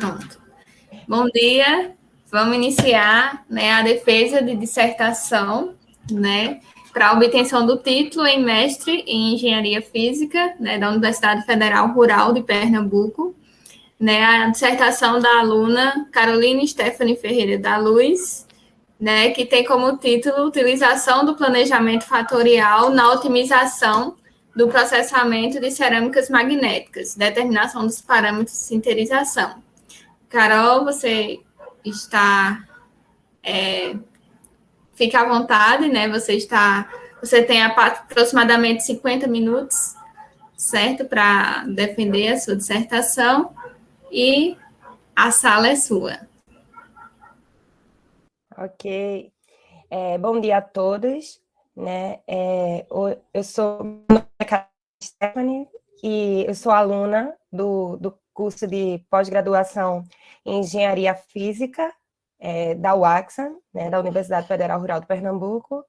Pronto. Bom dia. Vamos iniciar, né, a defesa de dissertação, né, para a obtenção do título em mestre em Engenharia Física, né, da Universidade Federal Rural de Pernambuco, né, a dissertação da aluna Carolina Stephanie Ferreira da Luz, né, que tem como título Utilização do planejamento fatorial na otimização do processamento de cerâmicas magnéticas, determinação dos parâmetros de sinterização. Carol, você está... fica à vontade, né? Você tem aproximadamente 50 minutos, certo? Para defender a sua dissertação e a sala é sua. Ok. Bom dia a todos, né? Eu sou a Stephanie e eu sou aluna do curso de pós-graduação em Engenharia Física da UACSA, né, da Universidade Federal Rural de Pernambuco,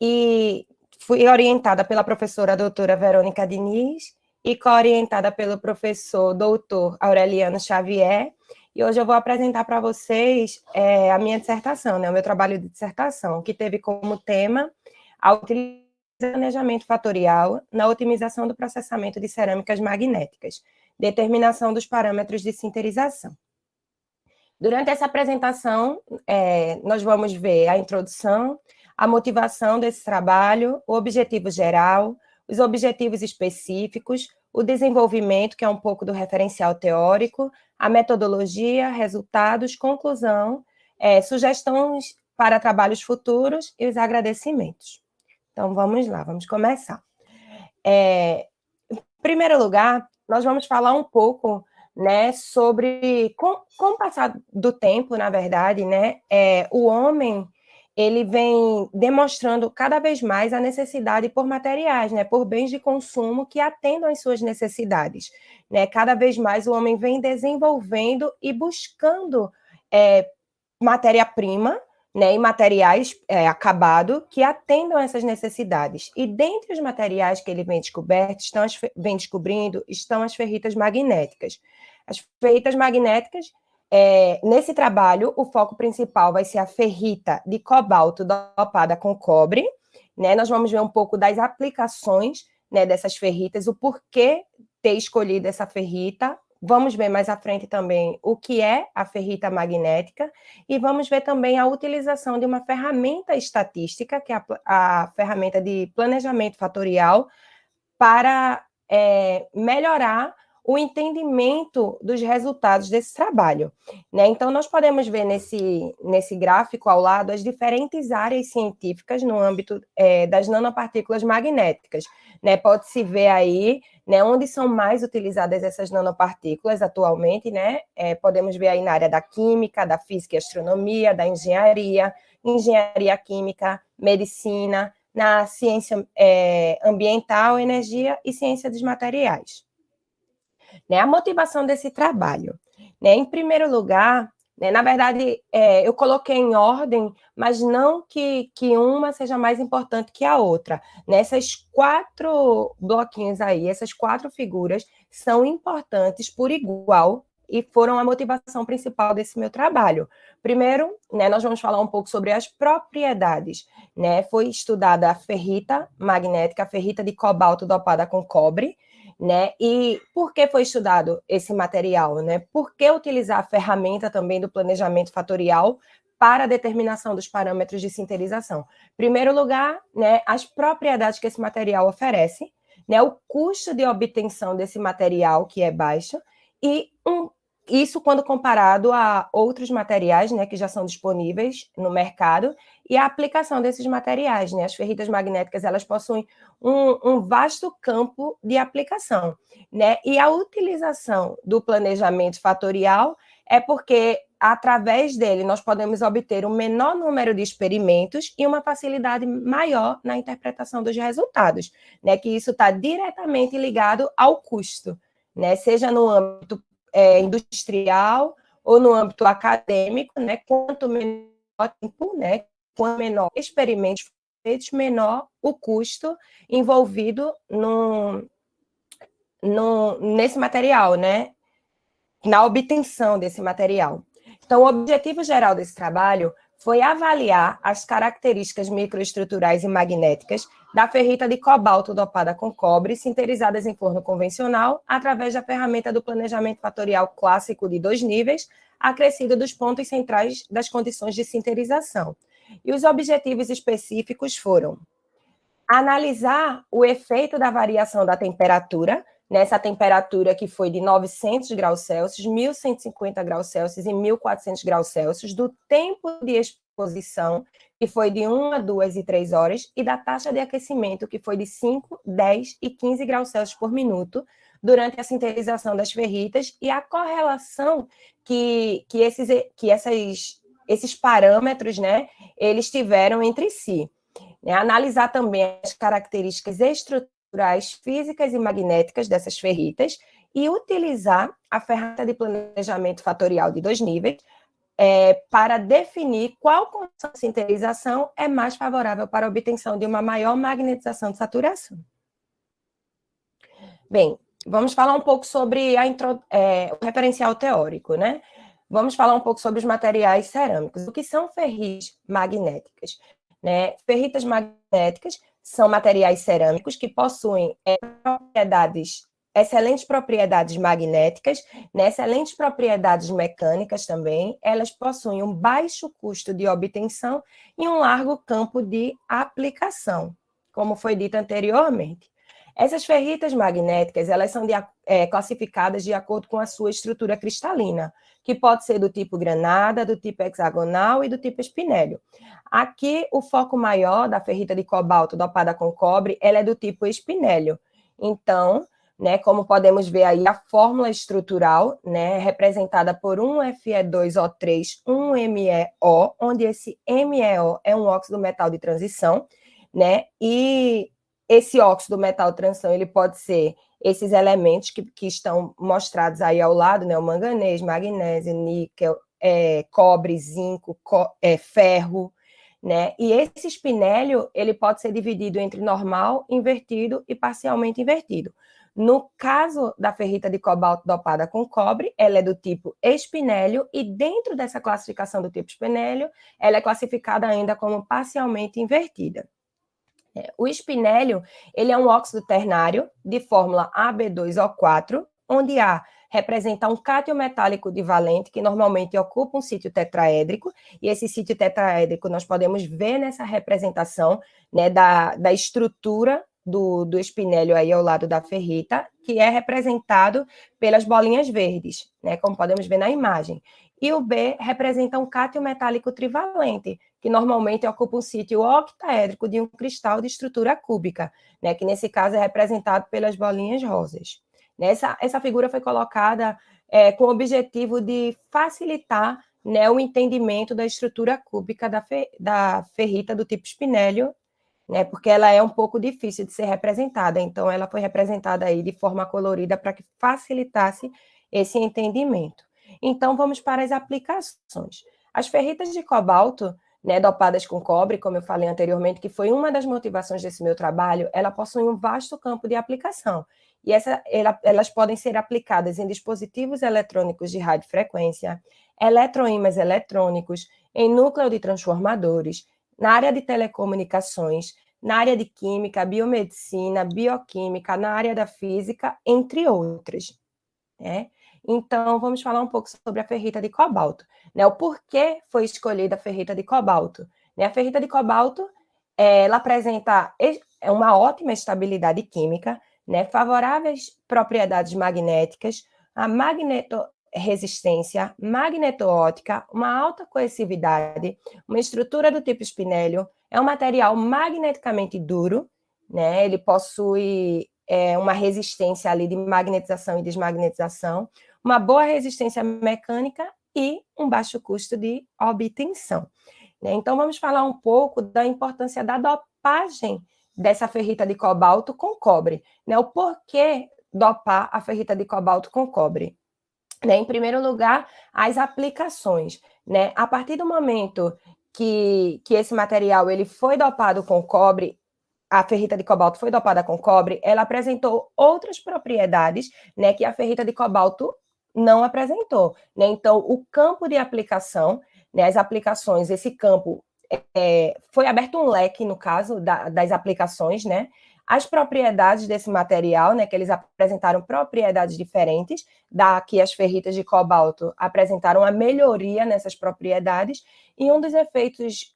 e fui orientada pela professora doutora Verônica Diniz e co-orientada pelo professor doutor Aureliano Xavier, e hoje eu vou apresentar para vocês a minha dissertação, né, o meu trabalho de dissertação, que teve como tema a utilização do planejamento fatorial na otimização do processamento de cerâmicas magnéticas, determinação dos parâmetros de sinterização. Durante essa apresentação, nós vamos ver a introdução, a motivação desse trabalho, o objetivo geral, os objetivos específicos, o desenvolvimento, que é um pouco do referencial teórico, a metodologia, resultados, conclusão, sugestões para trabalhos futuros e os agradecimentos. Então, vamos lá, vamos começar. Em primeiro lugar, nós vamos falar um pouco, né, sobre, com o passar do tempo, na verdade, né, o homem, ele vem demonstrando cada vez mais a necessidade por materiais, né, por bens de consumo que atendam às suas necessidades, né, cada vez mais o homem vem desenvolvendo e buscando matéria-prima, né, e materiais acabados que atendam essas necessidades. E dentre os materiais que ele vem descobrindo estão as ferritas magnéticas. As ferritas magnéticas, nesse trabalho, o foco principal vai ser a ferrita de cobalto dopada com cobre, né? Nós vamos ver um pouco das aplicações, né, dessas ferritas, o porquê ter escolhido essa ferrita. Vamos ver mais à frente também o que é a ferrita magnética e vamos ver também a utilização de uma ferramenta estatística, que é a ferramenta de planejamento fatorial, para melhorar o entendimento dos resultados desse trabalho, né? Então, nós podemos ver nesse gráfico ao lado as diferentes áreas científicas no âmbito das nanopartículas magnéticas, né? Pode-se ver aí, né, onde são mais utilizadas essas nanopartículas atualmente, né? Podemos ver aí na área da química, da física e astronomia, da engenharia, engenharia química, medicina, na ciência ambiental, energia e ciência dos materiais. Né, a motivação desse trabalho. Né, em primeiro lugar, né, na verdade, eu coloquei em ordem, mas não que uma seja mais importante que a outra. Nessas 4 bloquinhos aí, essas 4 figuras são importantes por igual e foram a motivação principal desse meu trabalho. Primeiro, né, nós vamos falar um pouco sobre as propriedades. Né? Foi estudada a ferrita magnética, a ferrita de cobalto dopada com cobre, né? E por que foi estudado esse material? Né? Por que utilizar a ferramenta também do planejamento fatorial para a determinação dos parâmetros de sinterização? Em primeiro lugar, né, as propriedades que esse material oferece, né, o custo de obtenção desse material, que é baixo, e isso quando comparado a outros materiais, né, que já são disponíveis no mercado, e a aplicação desses materiais, né? As ferritas magnéticas, elas possuem um vasto campo de aplicação, né? E a utilização do planejamento fatorial é porque, através dele, nós podemos obter um menor número de experimentos e uma facilidade maior na interpretação dos resultados, né? Que isso está diretamente ligado ao custo, né? Seja no âmbito industrial ou no âmbito acadêmico, né? Quanto menor tempo, né? Quanto menor experimentos feitos, menor o custo envolvido nesse material, né? na obtenção desse material. Então, o objetivo geral desse trabalho foi avaliar as características microestruturais e magnéticas da ferrita de cobalto dopada com cobre, sinterizadas em forno convencional, através da ferramenta do planejamento fatorial clássico de 2 níveis, acrescido dos pontos centrais das condições de sinterização. E os objetivos específicos foram analisar o efeito da variação da temperatura, nessa temperatura que foi de 900 graus Celsius, 1.150 graus Celsius e 1.400 graus Celsius, do tempo de exposição, que foi de 1 a 2 e 3 horas, e da taxa de aquecimento, que foi de 5, 10 e 15 graus Celsius por minuto, durante a sinterização das ferritas, e a correlação que esses parâmetros, né, eles tiveram entre si. Analisar também as características estruturais, físicas e magnéticas dessas ferritas e utilizar a ferramenta de planejamento fatorial de 2 níveis para definir qual condição de sinterização é mais favorável para a obtenção de uma maior magnetização de saturação. Bem, vamos falar um pouco sobre o referencial teórico, né? Vamos falar um pouco sobre os materiais cerâmicos. O que são ferritas magnéticas? Né? Ferritas magnéticas são materiais cerâmicos que possuem excelentes propriedades magnéticas, né? Excelentes propriedades mecânicas também. Elas possuem um baixo custo de obtenção e um largo campo de aplicação, como foi dito anteriormente. Essas ferritas magnéticas, elas são classificadas de acordo com a sua estrutura cristalina, que pode ser do tipo granada, do tipo hexagonal e do tipo espinélio. Aqui, o foco maior da ferrita de cobalto dopada com cobre, ela é do tipo espinélio. Então, né, como podemos ver aí, a fórmula estrutural, né, representada por um Fe2O3, um MEO, onde esse MEO é um óxido metal de transição, né, e esse óxido metal de transição, ele pode ser esses elementos que estão mostrados aí ao lado, né, o manganês, magnésio, níquel, cobre, zinco, ferro, né, e esse espinélio, ele pode ser dividido entre normal, invertido e parcialmente invertido. No caso da ferrita de cobalto dopada com cobre, ela é do tipo espinélio e dentro dessa classificação do tipo espinélio, ela é classificada ainda como parcialmente invertida. O espinélio, ele é um óxido ternário de fórmula AB2O4, onde A representa um cátion metálico divalente, que normalmente ocupa um sítio tetraédrico, e esse sítio tetraédrico nós podemos ver nessa representação, né, da estrutura do espinélio aí ao lado da ferrita, que é representado pelas bolinhas verdes, né, como podemos ver na imagem. E o B representa um cátion metálico trivalente, que normalmente ocupa um sítio octaédrico de um cristal de estrutura cúbica, né, que nesse caso é representado pelas bolinhas rosas. Essa figura foi colocada com o objetivo de facilitar, né, o entendimento da estrutura cúbica da ferrita do tipo espinélio, né, porque ela é um pouco difícil de ser representada, então ela foi representada aí de forma colorida para que facilitasse esse entendimento. Então, vamos para as aplicações. As ferritas de cobalto, né, dopadas com cobre, como eu falei anteriormente, que foi uma das motivações desse meu trabalho, ela possui um vasto campo de aplicação. E elas podem ser aplicadas em dispositivos eletrônicos de radiofrequência, eletroímãs eletrônicos, em núcleo de transformadores, na área de telecomunicações, na área de química, biomedicina, bioquímica, na área da física, entre outras, né? Então, vamos falar um pouco sobre a ferrita de cobalto, né? O porquê foi escolhida a ferrita de cobalto, né? A ferrita de cobalto, ela apresenta uma ótima estabilidade química, né? Favoráveis propriedades magnéticas, a magnetorresistência, magneto-ótica, uma alta coercividade, uma estrutura do tipo espinélio, é um material magneticamente duro, né? Ele possui uma resistência ali de magnetização e desmagnetização, uma boa resistência mecânica e um baixo custo de obtenção. Então, vamos falar um pouco da importância da dopagem dessa ferrita de cobalto com cobre, né? O porquê dopar a ferrita de cobalto com cobre. Né? Em primeiro lugar, as aplicações, né? A partir do momento que esse material ele foi dopado com cobre, a ferrita de cobalto foi dopada com cobre, ela apresentou outras propriedades, né, que a ferrita de cobalto não apresentou, né? Então, o campo de aplicação, né, as aplicações, esse campo foi aberto um leque, no caso, das aplicações, né? As propriedades desse material, né, que eles apresentaram propriedades diferentes, que as ferritas de cobalto apresentaram a melhoria nessas propriedades, e um dos efeitos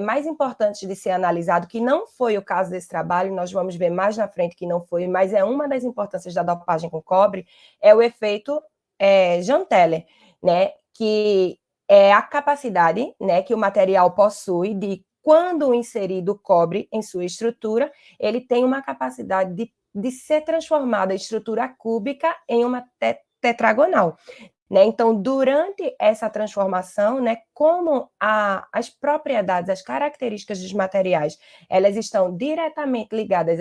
mais importantes de ser analisado, que não foi o caso desse trabalho, nós vamos ver mais na frente que não foi, mas é uma das importâncias da dopagem com cobre, é o efeito Jahn-Teller, né, que é a capacidade, né, que o material possui de, quando inserido o cobre em sua estrutura, ele tem uma capacidade de ser transformada a estrutura cúbica em uma tetragonal. Né? Então, durante essa transformação, né, como as propriedades, as características dos materiais, elas estão diretamente ligadas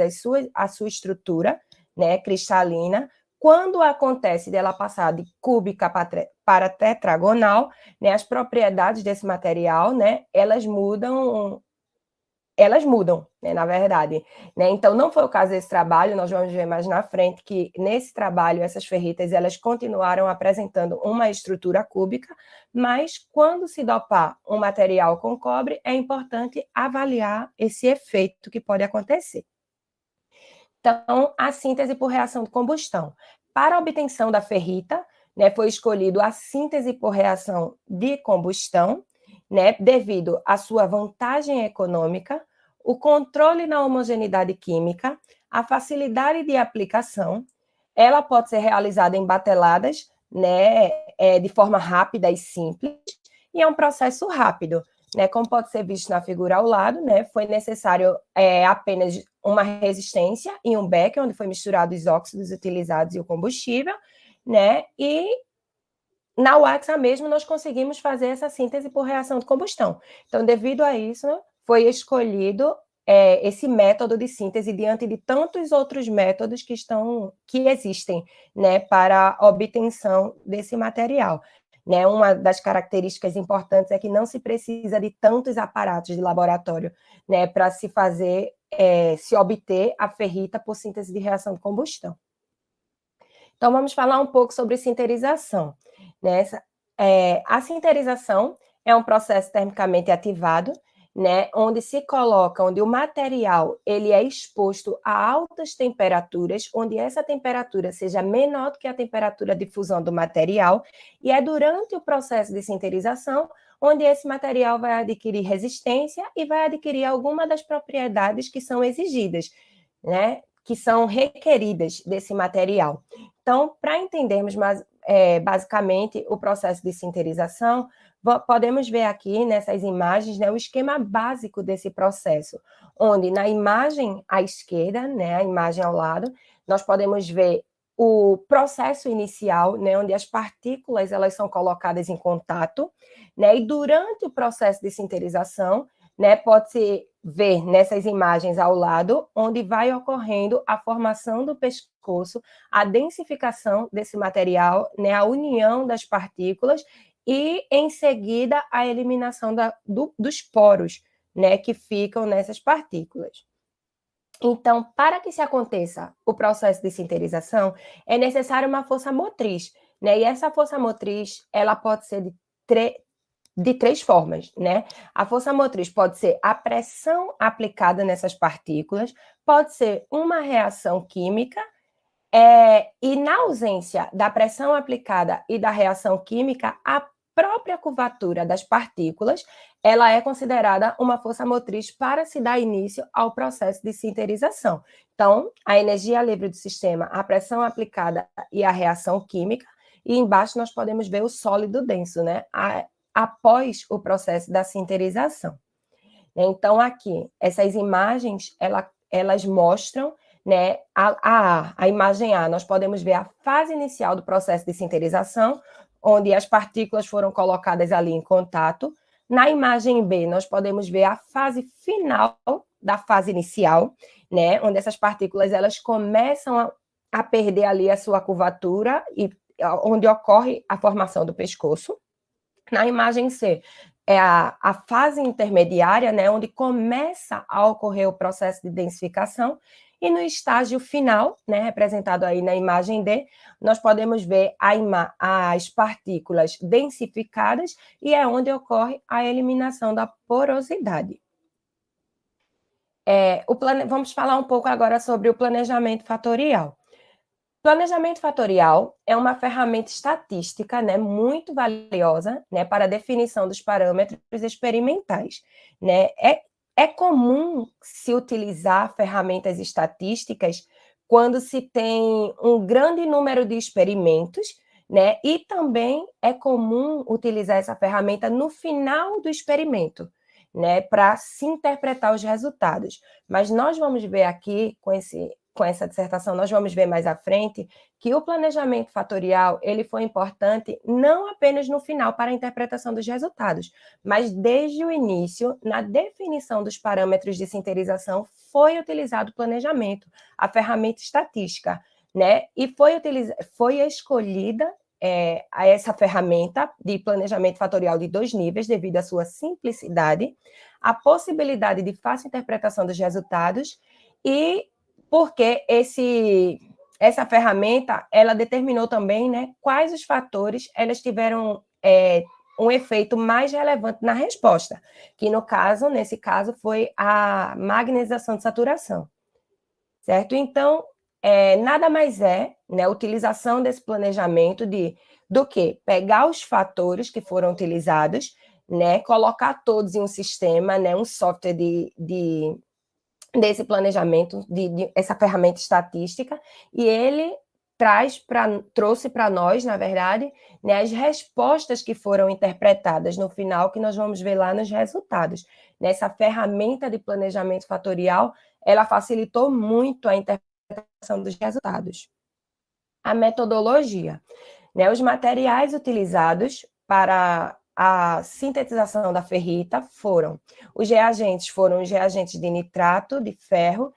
à sua estrutura, né, cristalina, quando acontece dela passar de cúbica para tetragonal, né, as propriedades desse material, né, elas mudam, né, na verdade. Né? Então, não foi o caso desse trabalho, nós vamos ver mais na frente que, nesse trabalho, essas ferritas elas continuaram apresentando uma estrutura cúbica, mas quando se dopar um material com cobre, é importante avaliar esse efeito que pode acontecer. Então, a síntese por reação de combustão. Para a obtenção da ferrita, né, foi escolhido a síntese por reação de combustão, né, devido à sua vantagem econômica, o controle na homogeneidade química, a facilidade de aplicação. Ela pode ser realizada em bateladas, né, de forma rápida e simples, e é um processo rápido. Né, como pode ser visto na figura ao lado, né, foi necessário apenas uma resistência e um becker, onde foi misturado os óxidos utilizados e o combustível, né, e na UAXA mesmo nós conseguimos fazer essa síntese por reação de combustão. Então, devido a isso, foi escolhido esse método de síntese diante de tantos outros métodos que existem, né, para a obtenção desse material. Né, uma das características importantes é que não se precisa de tantos aparatos de laboratório, né, para se obter a ferrita por síntese de reação de combustão. Então, vamos falar um pouco sobre sinterização. Né? A sinterização é um processo termicamente ativado, né, onde o material ele é exposto a altas temperaturas, onde essa temperatura seja menor do que a temperatura de fusão do material, e é durante o processo de sinterização onde esse material vai adquirir resistência e vai adquirir alguma das propriedades que são exigidas, né, que são requeridas desse material. Então, para entendermos mais, basicamente o processo de sinterização, podemos ver aqui nessas imagens, né, o esquema básico desse processo, onde na imagem à esquerda, né, a imagem ao lado, nós podemos ver o processo inicial, né, onde as partículas elas são colocadas em contato, né, e durante o processo de sinterização, né, pode-se ver nessas imagens ao lado, onde vai ocorrendo a formação do pescoço, a densificação desse material, né, a união das partículas e, em seguida, a eliminação dos poros, né, que ficam nessas partículas. Então, para que se aconteça o processo de sinterização, é necessária uma força motriz, né, e essa força motriz, ela pode ser de três formas, né? A força motriz pode ser a pressão aplicada nessas partículas, pode ser uma reação química, e na ausência da pressão aplicada e da reação química, a própria curvatura das partículas, ela é considerada uma força motriz para se dar início ao processo de sinterização. Então, a energia livre do sistema, a pressão aplicada e a reação química, e embaixo nós podemos ver o sólido denso, né? Após o processo da sinterização. Então, aqui, essas imagens, elas mostram, né, a imagem A, nós podemos ver a fase inicial do processo de sinterização, onde as partículas foram colocadas ali em contato. Na imagem B, nós podemos ver a fase final da fase inicial, né, onde essas partículas elas começam a perder ali a sua curvatura, e onde ocorre a formação do pescoço. Na imagem C, é a fase intermediária, né, onde começa a ocorrer o processo de densificação, E no estágio final, né, representado aí na imagem D, nós podemos ver as partículas densificadas e é onde ocorre a eliminação da porosidade. Vamos falar um pouco agora sobre o planejamento fatorial. Planejamento fatorial é uma ferramenta estatística, né, muito valiosa, né, para a definição dos parâmetros experimentais, né? É comum se utilizar ferramentas estatísticas quando se tem um grande número de experimentos, né? E também é comum utilizar essa ferramenta no final do experimento, né, para se interpretar os resultados. Mas nós vamos ver aqui com essa dissertação, nós vamos ver mais à frente que o planejamento fatorial ele foi importante não apenas no final para a interpretação dos resultados, mas desde o início, na definição dos parâmetros de sinterização, foi utilizado o planejamento, a ferramenta estatística, né? E foi escolhida essa ferramenta de planejamento fatorial de 2 níveis, devido à sua simplicidade, a possibilidade de fácil interpretação dos resultados e porque essa ferramenta, ela determinou também, né, quais os fatores elas tiveram um efeito mais relevante na resposta, que nesse caso, foi a magnetização de saturação, certo? Então, nada mais né, a utilização desse planejamento do que pegar os fatores que foram utilizados, né, colocar todos em um sistema, né, um software desse planejamento, essa ferramenta estatística, e ele trouxe para nós, na verdade, né, as respostas que foram interpretadas no final, que nós vamos ver lá nos resultados. Nessa ferramenta de planejamento fatorial, ela facilitou muito a interpretação dos resultados. A metodologia, né, os materiais utilizados para a sintetização da ferrita foram os reagentes de nitrato de ferro,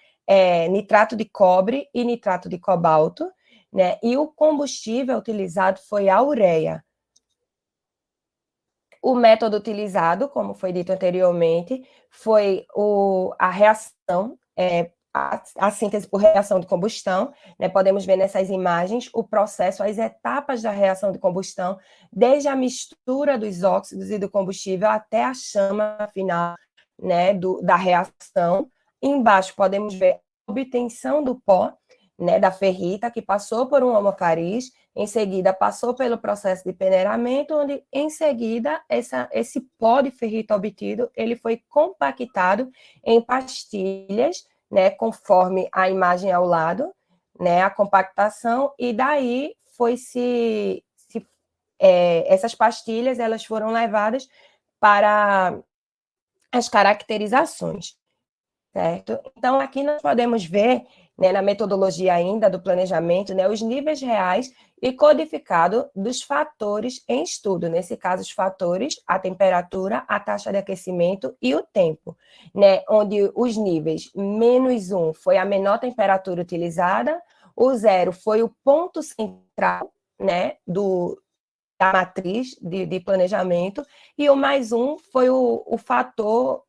nitrato de cobre e nitrato de cobalto, né? E o combustível utilizado foi a ureia. O método utilizado, como foi dito anteriormente, foi a reação, a síntese por reação de combustão, né? Podemos ver nessas imagens o processo, as etapas da reação de combustão, desde a mistura dos óxidos e do combustível até a chama final, né, da reação. Embaixo podemos ver a obtenção do pó, né, da ferrita, que passou por um homofariz, em seguida passou pelo processo de peneiramento, onde em seguida esse pó de ferrita obtido, ele foi compactado em pastilhas, né, conforme a imagem ao lado, né, a compactação, e daí essas pastilhas elas foram levadas para as caracterizações, certo? Então, aqui nós podemos ver, né, na metodologia ainda do planejamento, né, os níveis reais e codificado dos fatores em estudo. Nesse caso, os fatores, a temperatura, a taxa de aquecimento e o tempo, né, onde os níveis -1 foi a menor temperatura utilizada, o 0 foi o ponto central, né, da matriz de planejamento, e o +1 foi o fator,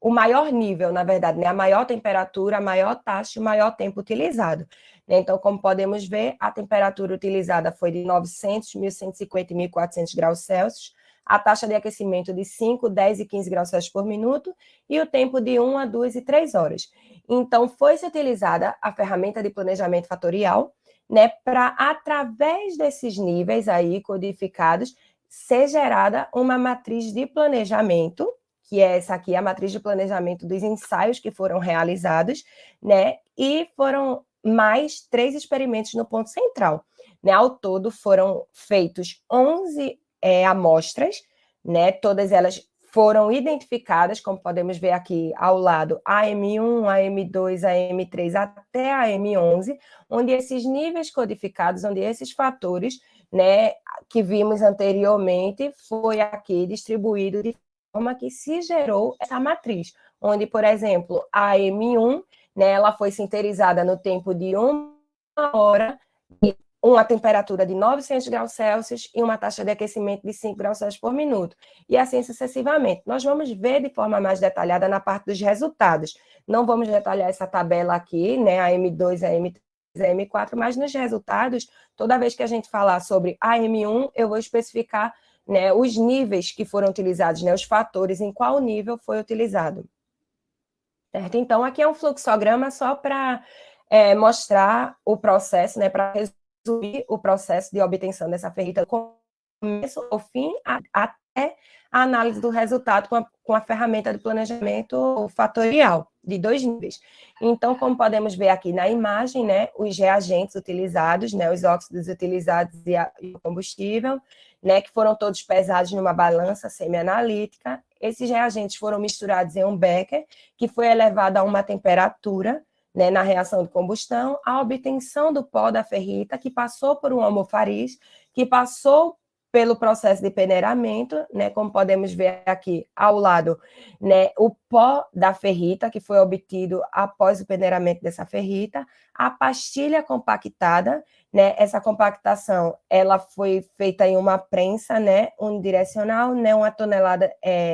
o maior nível, na verdade, né? A maior temperatura, a maior taxa e o maior tempo utilizado. Então, como podemos ver, a temperatura utilizada foi de 900, 1150 e 1400 graus Celsius, a taxa de aquecimento de 5, 10 e 15 graus Celsius por minuto, e o tempo de 1 a 2 e 3 horas. Então, foi-se utilizada a ferramenta de planejamento fatorial, né, para, através desses níveis aí codificados, ser gerada uma matriz de planejamento, que é essa aqui, a matriz de planejamento dos ensaios que foram realizados, né, e foram mais 3 experimentos no ponto central, né, ao todo foram feitos 11 amostras, né, todas elas foram identificadas, como podemos ver aqui ao lado, a AM1, a AM2, a AM3 até a AM11, onde esses níveis codificados, onde esses fatores, né, que vimos anteriormente, foi aqui distribuído de forma que se gerou essa matriz, onde, por exemplo, a AM1, né, ela foi sinterizada no tempo de 1 hora uma temperatura de 900 graus Celsius e uma taxa de aquecimento de 5 graus Celsius por minuto, e assim sucessivamente. Nós vamos ver de forma mais detalhada na parte dos resultados. Não vamos detalhar essa tabela aqui, né, a M2, a M3, a M4, mas nos resultados, toda vez que a gente falar sobre a M1, eu vou especificar, né, os níveis que foram utilizados, né, os fatores em qual nível foi utilizado. Certo? Então, aqui é um fluxograma só para mostrar o processo, né, para resumir o processo de obtenção dessa ferrita do começo ao fim, até a análise do resultado com a ferramenta de planejamento fatorial, de 2 níveis. Então, como podemos ver aqui na imagem, né, os reagentes utilizados, né, os óxidos utilizados e o combustível, né, que foram todos pesados numa balança semi-analítica. Esses reagentes foram misturados em um becker, que foi elevado a uma temperatura, né, na reação de combustão, a obtenção do pó da ferrita, que passou por um almofariz, que passou pelo processo de peneiramento, né, como podemos ver aqui ao lado, né, o pó da ferrita, que foi obtido após o peneiramento dessa ferrita, a pastilha compactada, né, essa compactação, ela foi feita em uma prensa, né, unidirecional, né,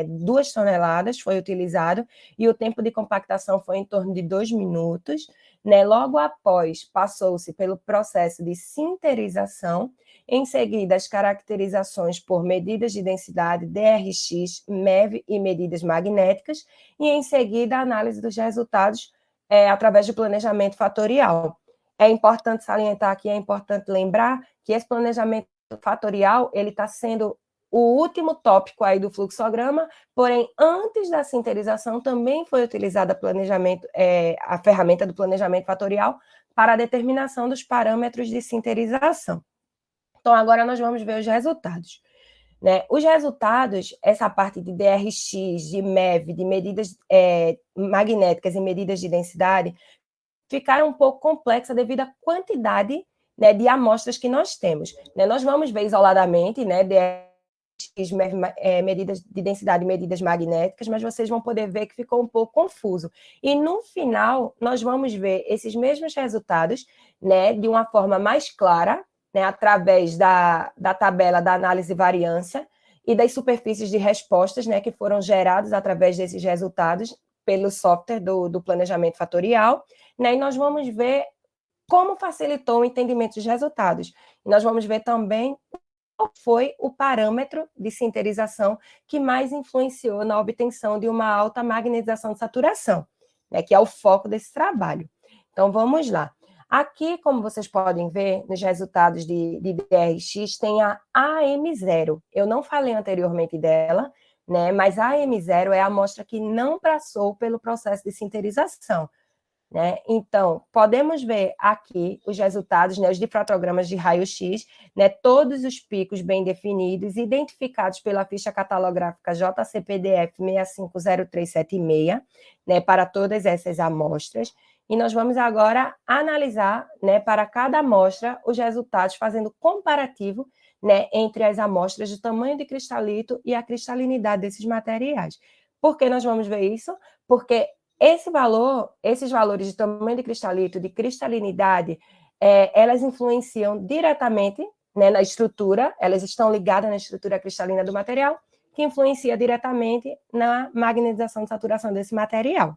2 toneladas foi utilizado, e o tempo de compactação foi em torno de 2 minutos, né, logo após passou-se pelo processo de sinterização, em seguida, as caracterizações por medidas de densidade, DRX, MEV e medidas magnéticas, e em seguida, a análise dos resultados através do planejamento fatorial. É importante salientar aqui, é importante lembrar que esse planejamento fatorial, ele está sendo o último tópico aí do fluxograma, porém, antes da sinterização, também foi utilizada a ferramenta do planejamento fatorial para a determinação dos parâmetros de sinterização. Então, agora nós vamos ver os resultados. Né? Os resultados, essa parte de DRX, de MEV, de medidas magnéticas e medidas de densidade, ficaram um pouco complexas devido à quantidade, né, de amostras que nós temos. Né? Nós vamos ver isoladamente, né, DRX, MEV, medidas de densidade e medidas magnéticas, mas vocês vão poder ver que ficou um pouco confuso. E no final, nós vamos ver esses mesmos resultados, né, de uma forma mais clara, né, através da tabela da análise e variância e das superfícies de respostas, né, que foram geradas através desses resultados pelo software do planejamento fatorial, né, e nós vamos ver como facilitou o entendimento dos resultados. E nós vamos ver também qual foi o parâmetro de sinterização que mais influenciou na obtenção de uma alta magnetização de saturação, né, que é o foco desse trabalho. Então, vamos lá. Aqui, como vocês podem ver, nos resultados de DRX, tem a AM0. Eu não falei anteriormente dela, né? Mas a AM0 é a amostra que não passou pelo processo de sinterização. Né? Então, podemos ver aqui os resultados, né, os difratogramas de raio-x, né, todos os picos bem definidos, identificados pela ficha catalográfica JCPDF 650376, né, para todas essas amostras. E nós vamos agora analisar, né, para cada amostra os resultados, fazendo comparativo, né, entre as amostras do tamanho de cristalito e a cristalinidade desses materiais. Por que nós vamos ver isso? Porque esses valores de tamanho de cristalito, de cristalinidade, elas influenciam diretamente, né, na estrutura, elas estão ligadas na estrutura cristalina do material, que influencia diretamente na magnetização de saturação desse material.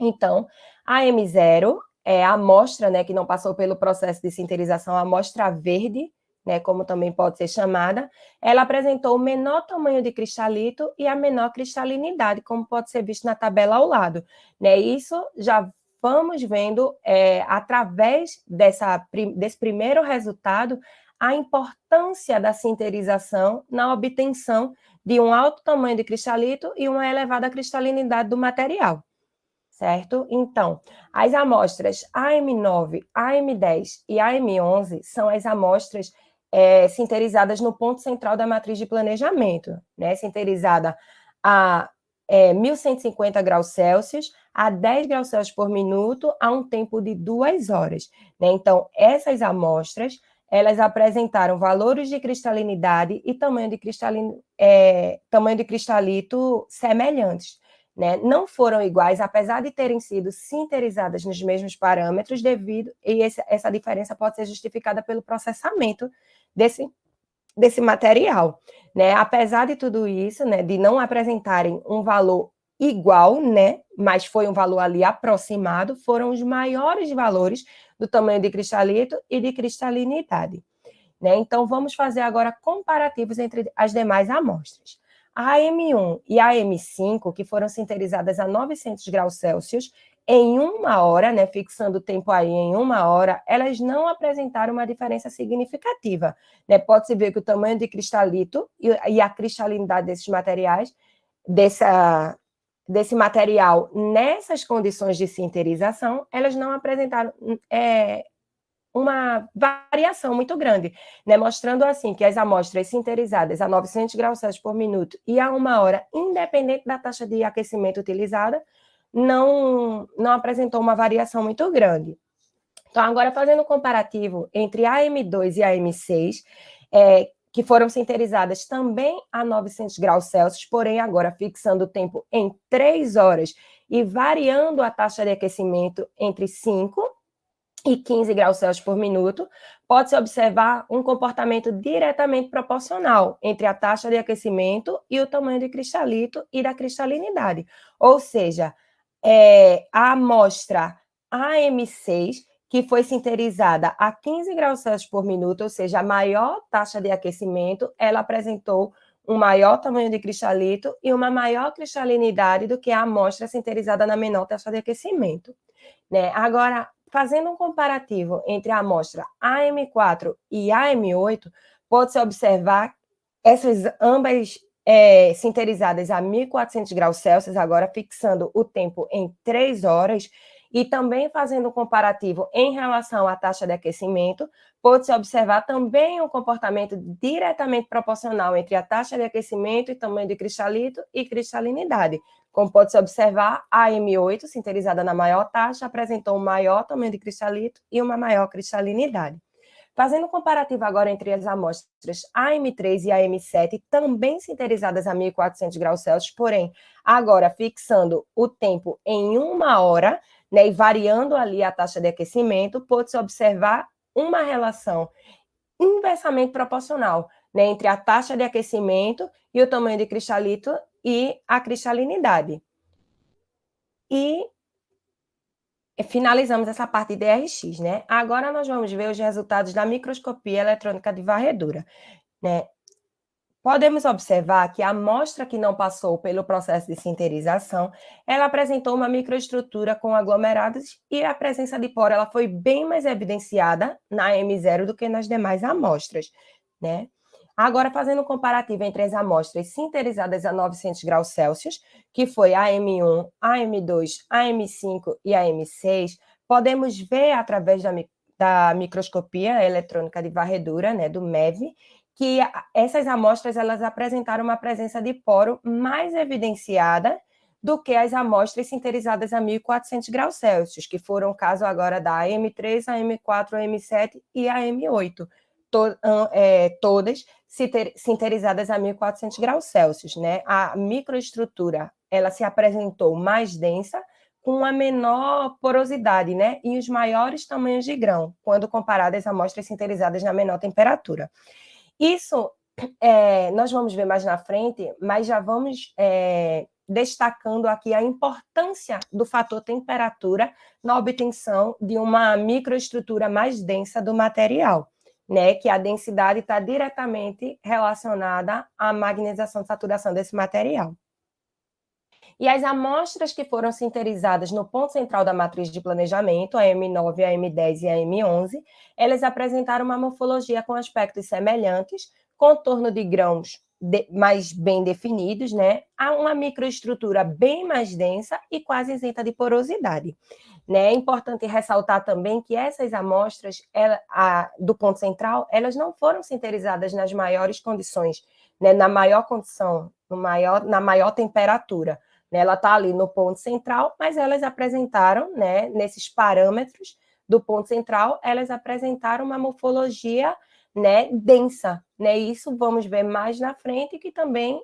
Então, a M0 é a amostra, né, que não passou pelo processo de sinterização, a amostra verde, né, como também pode ser chamada, ela apresentou o menor tamanho de cristalito e a menor cristalinidade, como pode ser visto na tabela ao lado. Né? Isso já vamos vendo, através desse primeiro resultado, a importância da sinterização na obtenção de um alto tamanho de cristalito e uma elevada cristalinidade do material. Certo? Então, as amostras AM9, AM10 e AM11 são as amostras sinterizadas no ponto central da matriz de planejamento, né? Sinterizada a 1.150 graus Celsius, a 10 graus Celsius por minuto, a um tempo de 2 horas. Né? Então, essas amostras, elas apresentaram valores de cristalinidade e tamanho de cristalito semelhantes. né, não foram iguais, apesar de terem sido sinterizadas nos mesmos parâmetros, essa diferença pode ser justificada pelo processamento desse material, né? Apesar de tudo isso, né, de não apresentarem um valor igual, né, mas foi um valor ali aproximado, foram os maiores valores do tamanho de cristalito e de cristalinidade, né? Então, vamos fazer agora comparativos entre as demais amostras. A AM1 e a AM5, que foram sinterizadas a 900 graus Celsius, em 1 hora, né, fixando o tempo aí em 1 hora, elas não apresentaram uma diferença significativa, né? Pode-se ver que o tamanho de cristalito e a cristalinidade desses materiais, desse material nessas condições de sinterização, elas não apresentaram uma variação muito grande, né? Mostrando assim que as amostras sinterizadas a 900 graus Celsius por minuto e a 1 hora, independente da taxa de aquecimento utilizada, não apresentou uma variação muito grande. Então, agora fazendo um comparativo entre a AM2 e a AM6, que foram sinterizadas também a 900 graus Celsius, porém agora fixando o tempo em 3 horas e variando a taxa de aquecimento entre 5 e 15 graus Celsius por minuto, pode-se observar um comportamento diretamente proporcional entre a taxa de aquecimento e o tamanho de cristalito e da cristalinidade. Ou seja, a amostra AM6, que foi sinterizada a 15 graus Celsius por minuto, ou seja, a maior taxa de aquecimento, ela apresentou um maior tamanho de cristalito e uma maior cristalinidade do que a amostra sinterizada na menor taxa de aquecimento, né? Agora, fazendo um comparativo entre a amostra AM4 e AM8, pode-se observar essas ambas sinterizadas a 1.400 graus Celsius, agora fixando o tempo em 3 horas, e também fazendo um comparativo em relação à taxa de aquecimento, pode-se observar também um comportamento diretamente proporcional entre a taxa de aquecimento e tamanho de cristalito e cristalinidade. Como pode-se observar, a AM8, sinterizada na maior taxa, apresentou um maior tamanho de cristalito e uma maior cristalinidade. Fazendo um comparativo agora entre as amostras AM3 e AM7, também sinterizadas a 1.400 graus Celsius, porém, agora fixando o tempo em 1 hora, né, e variando ali a taxa de aquecimento, pode-se observar uma relação inversamente proporcional, né, entre a taxa de aquecimento e o tamanho de cristalito e a cristalinidade. E finalizamos essa parte de DRX, né? Agora nós vamos ver os resultados da microscopia eletrônica de varredura, né? Podemos observar que a amostra que não passou pelo processo de sinterização, ela apresentou uma microestrutura com aglomerados e a presença de poro ela foi bem mais evidenciada na M0 do que nas demais amostras, né? Agora, fazendo um comparativo entre as amostras sinterizadas a 900 graus Celsius, que foi a M1, a M2, a M5 e a M6, podemos ver através da microscopia eletrônica de varredura, né, do MEV, que essas amostras elas apresentaram uma presença de poro mais evidenciada do que as amostras sinterizadas a 1.400 graus Celsius, que foram o caso agora da M3, a M4, a M7 e a M8, todas sinterizadas a 1.400 graus Celsius, né? A microestrutura, ela se apresentou mais densa, com a menor porosidade, né? E os maiores tamanhos de grão, quando comparadas a amostras sinterizadas na menor temperatura. Isso nós vamos ver mais na frente, mas já vamos destacando aqui a importância do fator temperatura na obtenção de uma microestrutura mais densa do material, né? Que a densidade está diretamente relacionada à magnetização de saturação desse material. E as amostras que foram sinterizadas no ponto central da matriz de planejamento, a M9, a M10 e a M11, elas apresentaram uma morfologia com aspectos semelhantes, contorno de grãos mais bem definidos, né? Há uma microestrutura bem mais densa e quase isenta de porosidade, né? É importante ressaltar também que essas amostras do ponto central, elas não foram sinterizadas nas maiores condições, né? Na maior condição, na maior temperatura. Ela está ali no ponto central, mas elas apresentaram, né, nesses parâmetros do ponto central, elas apresentaram uma morfologia né, densa, né? Isso vamos ver mais na frente, que também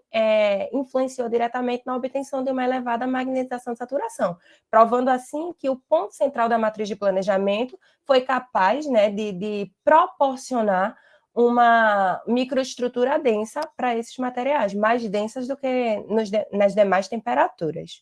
influenciou diretamente na obtenção de uma elevada magnetização de saturação, provando assim que o ponto central da matriz de planejamento foi capaz, né, de proporcionar uma microestrutura densa para esses materiais, mais densas do que nas demais temperaturas.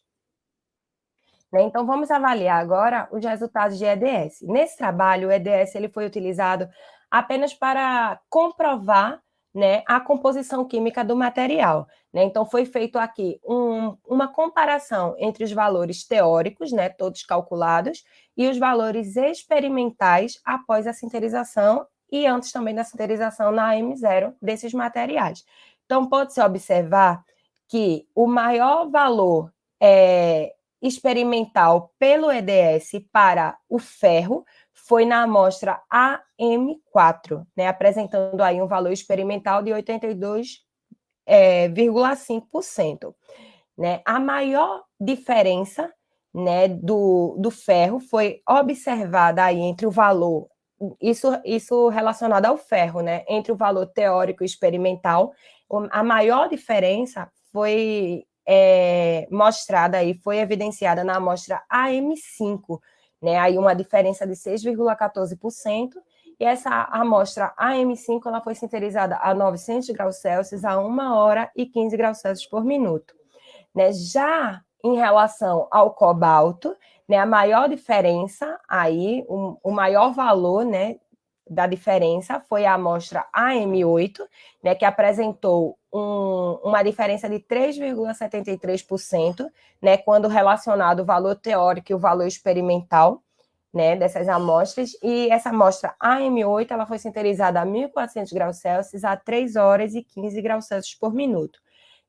Então, vamos avaliar agora os resultados de EDS. Nesse trabalho, o EDS ele foi utilizado apenas para comprovar, né, a composição química do material. Né? Então, foi feito aqui uma comparação entre os valores teóricos, né, todos calculados, e os valores experimentais após a sinterização e antes também da sinterização na AM0 desses materiais. Então, pode-se observar que o maior valor experimental pelo EDS para o ferro foi na amostra AM4, né, apresentando aí um valor experimental de 82,5%. Né? A maior diferença, né, do ferro foi observada aí entre o valor, isso relacionado ao ferro, né, entre o valor teórico e experimental. A maior diferença foi mostrada aí, foi evidenciada na amostra AM5, né? Aí uma diferença de 6,14%, e essa amostra AM5 ela foi sinterizada a 900 graus Celsius a 1 hora e 15 graus Celsius por minuto. Né? Já em relação ao cobalto, né, a maior diferença aí, o maior valor, né, da diferença foi a amostra AM8, né, que apresentou uma diferença de 3,73%, né, quando relacionado o valor teórico e o valor experimental, né, dessas amostras, e essa amostra AM8 ela foi sinterizada a 1.400 graus Celsius a 3 horas e 15 graus Celsius por minuto.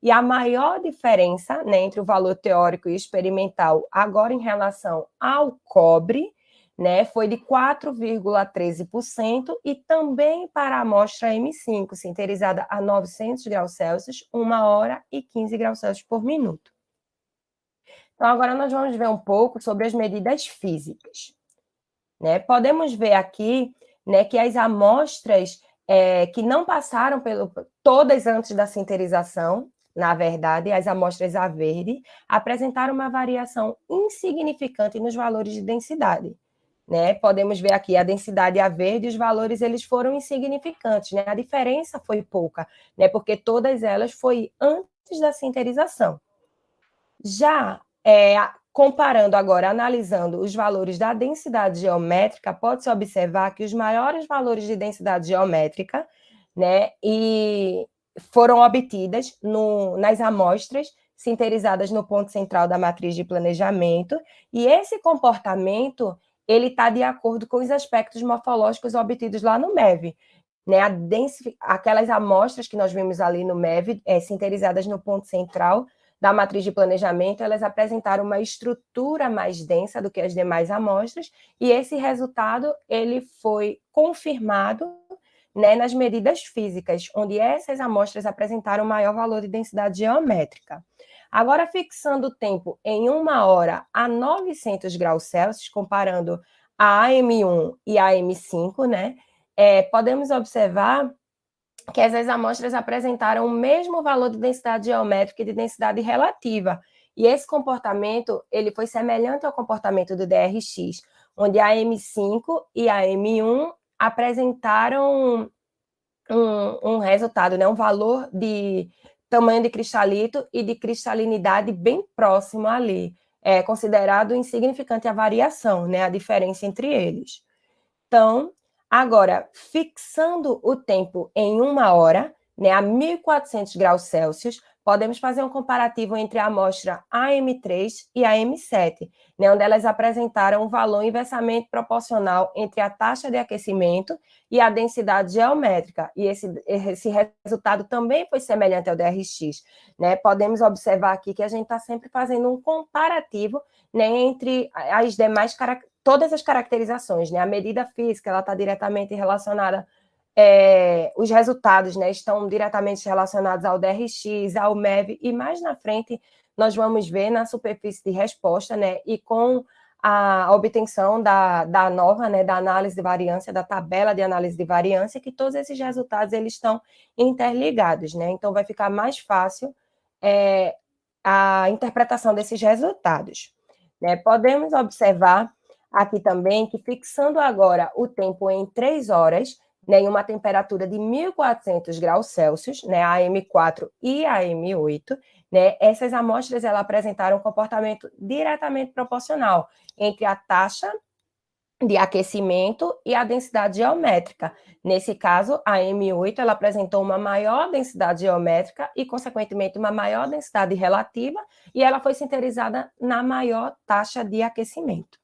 E a maior diferença, né, entre o valor teórico e experimental, agora em relação ao cobre, né, foi de 4,13%, e também para a amostra M5, sinterizada a 900 graus Celsius, 1 hora e 15 graus Celsius por minuto. Então, agora nós vamos ver um pouco sobre as medidas físicas. Né? Podemos ver aqui, né, que as amostras que não passaram todas antes da sinterização, na verdade, as amostras A verde, apresentaram uma variação insignificante nos valores de densidade. Né? Podemos ver aqui a densidade A verde, os valores eles foram insignificantes, né? A diferença foi pouca, né? Porque todas elas foi antes da sinterização. Já comparando agora, analisando os valores da densidade geométrica, pode-se observar que os maiores valores de densidade geométrica, né, e foram obtidas nas amostras sinterizadas no ponto central da matriz de planejamento, e esse comportamento ele está de acordo com os aspectos morfológicos obtidos lá no MEV. Né, aquelas amostras que nós vimos ali no MEV, sinterizadas no ponto central da matriz de planejamento, elas apresentaram uma estrutura mais densa do que as demais amostras, e esse resultado ele foi confirmado, né, nas medidas físicas, onde essas amostras apresentaram maior valor de densidade geométrica. Agora, fixando o tempo em 1 hora a 900 graus Celsius, comparando a AM1 e a AM5, né, podemos observar que essas amostras apresentaram o mesmo valor de densidade geométrica e de densidade relativa. E esse comportamento ele foi semelhante ao comportamento do DRX, onde a M5 e a M1 apresentaram um resultado, né, um valor de tamanho de cristalito e de cristalinidade bem próximo ali. É considerado insignificante a variação, né, a diferença entre eles. Então, agora, fixando o tempo em 1 hora, né, a 1.400 graus Celsius, podemos fazer um comparativo entre a amostra AM3 e a AM7, né, onde elas apresentaram um valor inversamente proporcional entre a taxa de aquecimento e a densidade geométrica, e esse resultado também foi semelhante ao DRX. Né? Podemos observar aqui que a gente está sempre fazendo um comparativo, né, entre as demais todas as caracterizações, né? A medida física ela está diretamente relacionada, os resultados, né, estão diretamente relacionados ao DRX, ao MEV, e mais na frente nós vamos ver na superfície de resposta, né, e com a obtenção da nova, né, da análise de variância, da tabela de análise de variância, que todos esses resultados eles estão interligados, né? Então, vai ficar mais fácil a interpretação desses resultados, né? Podemos observar aqui também que, fixando agora o tempo em 3 horas, né, em uma temperatura de 1.400 graus Celsius, né, a AM4 e a AM8, né, essas amostras elas apresentaram um comportamento diretamente proporcional entre a taxa de aquecimento e a densidade geométrica. Nesse caso, a M8 ela apresentou uma maior densidade geométrica e, consequentemente, uma maior densidade relativa, e ela foi sinterizada na maior taxa de aquecimento.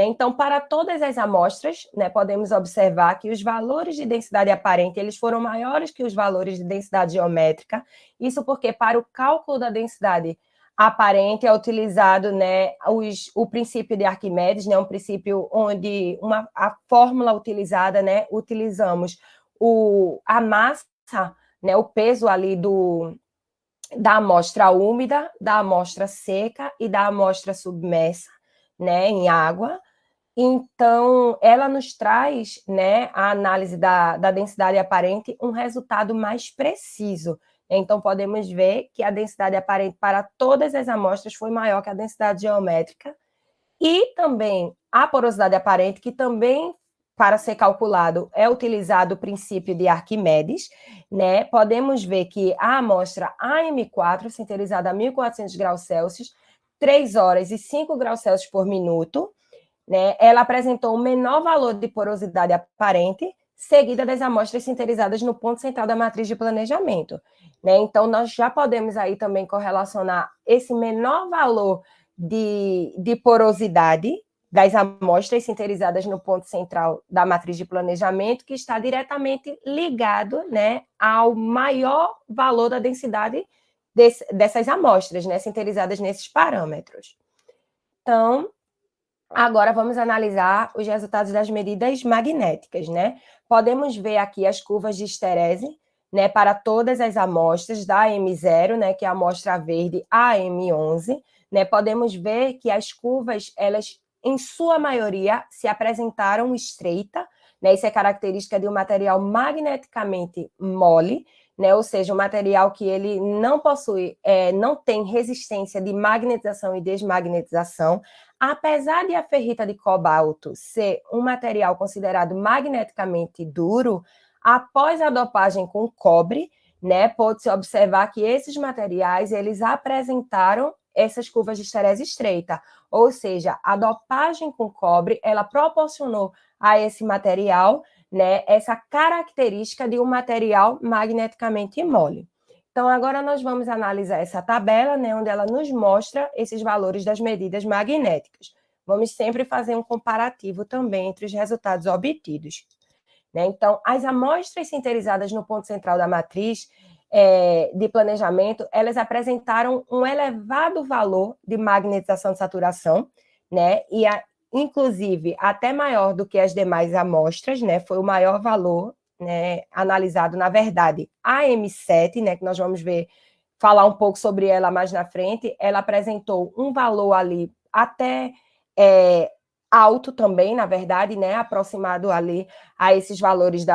Então, para todas as amostras, né, podemos observar que os valores de densidade aparente eles foram maiores que os valores de densidade geométrica. Isso porque, para o cálculo da densidade aparente, é utilizado, né, o princípio de Arquimedes, né, um princípio onde a fórmula utilizada, né, utilizamos a massa, né, o peso ali da amostra úmida, da amostra seca e da amostra submersa, né, em água. Então, ela nos traz, né, a análise da densidade aparente, um resultado mais preciso. Então, podemos ver que a densidade aparente para todas as amostras foi maior que a densidade geométrica, e também a porosidade aparente, que também, para ser calculado, é utilizado o princípio de Arquimedes, né? Podemos ver que a amostra AM4, sinterizada a 1.400 graus Celsius, 3 horas e 5 graus Celsius por minuto, né, ela apresentou o menor valor de porosidade aparente, seguida das amostras sinterizadas no ponto central da matriz de planejamento, né? Então, nós já podemos aí também correlacionar esse menor valor de porosidade das amostras sinterizadas no ponto central da matriz de planejamento, que está diretamente ligado, né, ao maior valor da densidade dessas amostras, né, sinterizadas nesses parâmetros. Então, agora vamos analisar os resultados das medidas magnéticas, né? Podemos ver aqui as curvas de esterese, né, para todas as amostras da AM0, né, que é a amostra verde, a AM11, né? Podemos ver que as curvas, elas, em sua maioria, se apresentaram estreita, né? Isso é característica de um material magneticamente mole, né? Ou seja, um material que ele não possui, não tem resistência de magnetização e desmagnetização. Apesar de a ferrita de cobalto ser um material considerado magneticamente duro, após a dopagem com cobre, né, pode-se observar que esses materiais eles apresentaram essas curvas de esterese estreita, ou seja, a dopagem com cobre ela proporcionou a esse material, né, essa característica de um material magneticamente mole. Então, agora nós vamos analisar essa tabela, né, onde ela nos mostra esses valores das medidas magnéticas. Vamos sempre fazer um comparativo também entre os resultados obtidos, né? Então, as amostras sinterizadas no ponto central da matriz de planejamento, elas apresentaram um elevado valor de magnetização de saturação, né? E, inclusive, até maior do que as demais amostras, né? Foi o maior valor, né, analisado, na verdade, a M7, né, que nós vamos falar um pouco sobre ela mais na frente, ela apresentou um valor ali até alto também, na verdade, né, aproximado ali a esses valores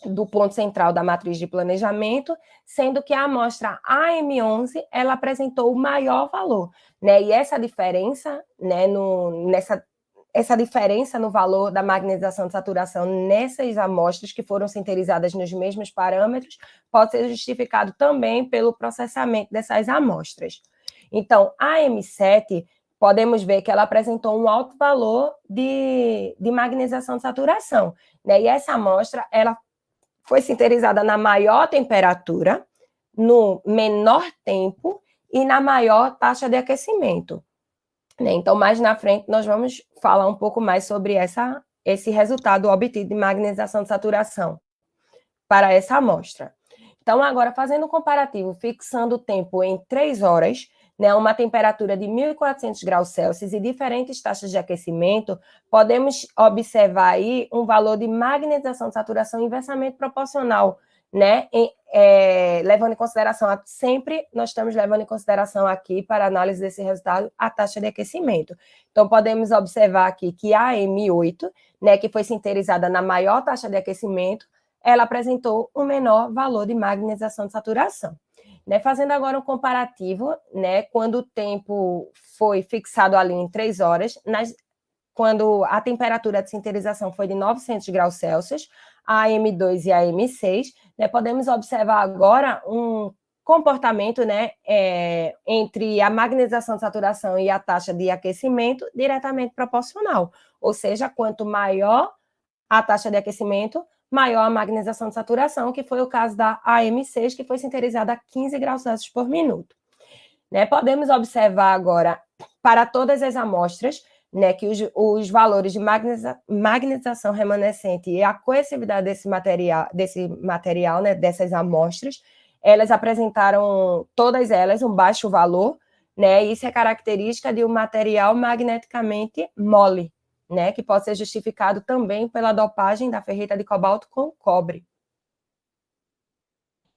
do ponto central da matriz de planejamento, sendo que a amostra AM11, ela apresentou o maior valor, né, e essa diferença, né, essa diferença no valor da magnetização de saturação nessas amostras que foram sinterizadas nos mesmos parâmetros pode ser justificado também pelo processamento dessas amostras. Então, a M7, podemos ver que ela apresentou um alto valor de magnetização de saturação, né? E essa amostra, ela foi sinterizada na maior temperatura, no menor tempo e na maior taxa de aquecimento. Então, mais na frente, nós vamos falar um pouco mais sobre esse resultado obtido de magnetização de saturação para essa amostra. Então, agora, fazendo um comparativo, fixando o tempo em 3 horas, né, uma temperatura de 1.400 graus Celsius e diferentes taxas de aquecimento, podemos observar aí um valor de magnetização de saturação inversamente proporcional né? Levando em consideração, sempre nós estamos levando em consideração aqui, para análise desse resultado, a taxa de aquecimento. Então, podemos observar aqui que a AM8, né, que foi sinterizada na maior taxa de aquecimento, ela apresentou um menor valor de magnetização de saturação. Né, fazendo agora um comparativo, né, quando o tempo foi fixado ali em 3 horas, quando a temperatura de sinterização foi de 900 graus Celsius, a AM2 e a AM6, né, podemos observar agora um comportamento, né, entre a magnetização de saturação e a taxa de aquecimento diretamente proporcional. Ou seja, quanto maior a taxa de aquecimento, maior a magnetização de saturação, que foi o caso da AM6, que foi sinterizada a 15 graus Celsius por minuto. Né, podemos observar agora, para todas as amostras, né, que os valores de magnetização remanescente e a coercividade desse material, né, dessas amostras, elas apresentaram, todas elas, um baixo valor, né, e isso é característica de um material magneticamente mole, né, que pode ser justificado também pela dopagem da ferrita de cobalto com cobre.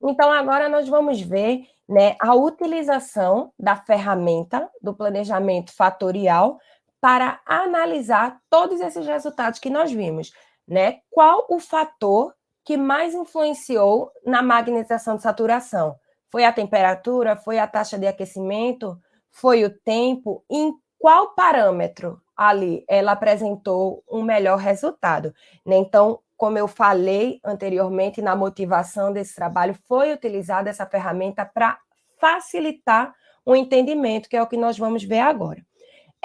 Então, agora nós vamos ver, né, a utilização da ferramenta do planejamento fatorial para analisar todos esses resultados que nós vimos, né? Qual o fator que mais influenciou na magnetização de saturação? Foi a temperatura? Foi a taxa de aquecimento? Foi o tempo? Em qual parâmetro ali ela apresentou um melhor resultado? Né? Então, como eu falei anteriormente, na motivação desse trabalho, foi utilizada essa ferramenta para facilitar o entendimento, que é o que nós vamos ver agora.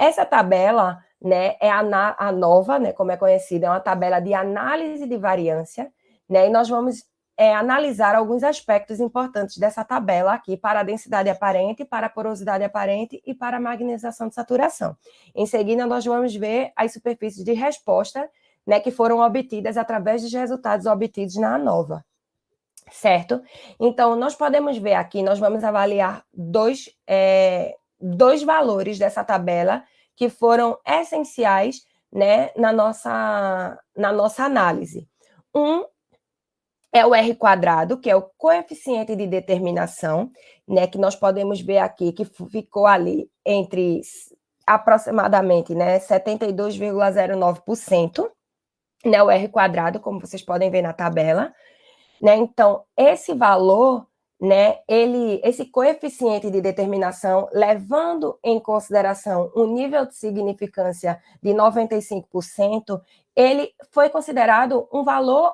Essa tabela, né, é a nova, né, como é conhecida, é uma tabela de análise de variância, né, e nós vamos analisar alguns aspectos importantes dessa tabela aqui para a densidade aparente, para a porosidade aparente e para a magnetização de saturação. Em seguida, nós vamos ver as superfícies de resposta, né, que foram obtidas através dos resultados obtidos na ANOVA, certo? Então, nós podemos ver aqui, nós vamos avaliar dois valores dessa tabela que foram essenciais, né, na nossa análise. Um é o R quadrado, que é o coeficiente de determinação, né, que nós podemos ver aqui que ficou ali entre aproximadamente, né, 72,09%, né, o R quadrado, como vocês podem ver na tabela, né? Então, esse valor, né, esse coeficiente de determinação, levando em consideração um nível de significância de 95%, ele foi considerado um valor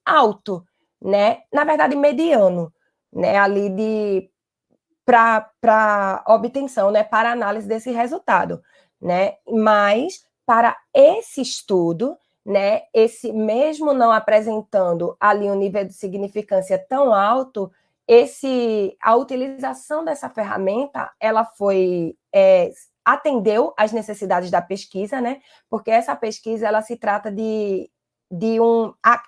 alto, né? Na verdade, mediano, né? Ali para obtenção, né? Para análise desse resultado, né? Mas para esse estudo, né, esse mesmo não apresentando ali um nível de significância tão alto, a utilização dessa ferramenta, ela foi atendeu às necessidades da pesquisa, né? Porque essa pesquisa ela se trata de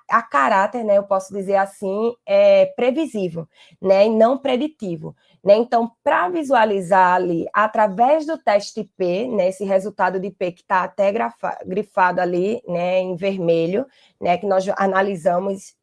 a caráter, né? Eu posso dizer assim, previsível, né? E não preditivo. Né? Então, para visualizar ali, através do teste P, né, esse resultado de P que está até grifado ali, né, em vermelho, né, que nós analisamos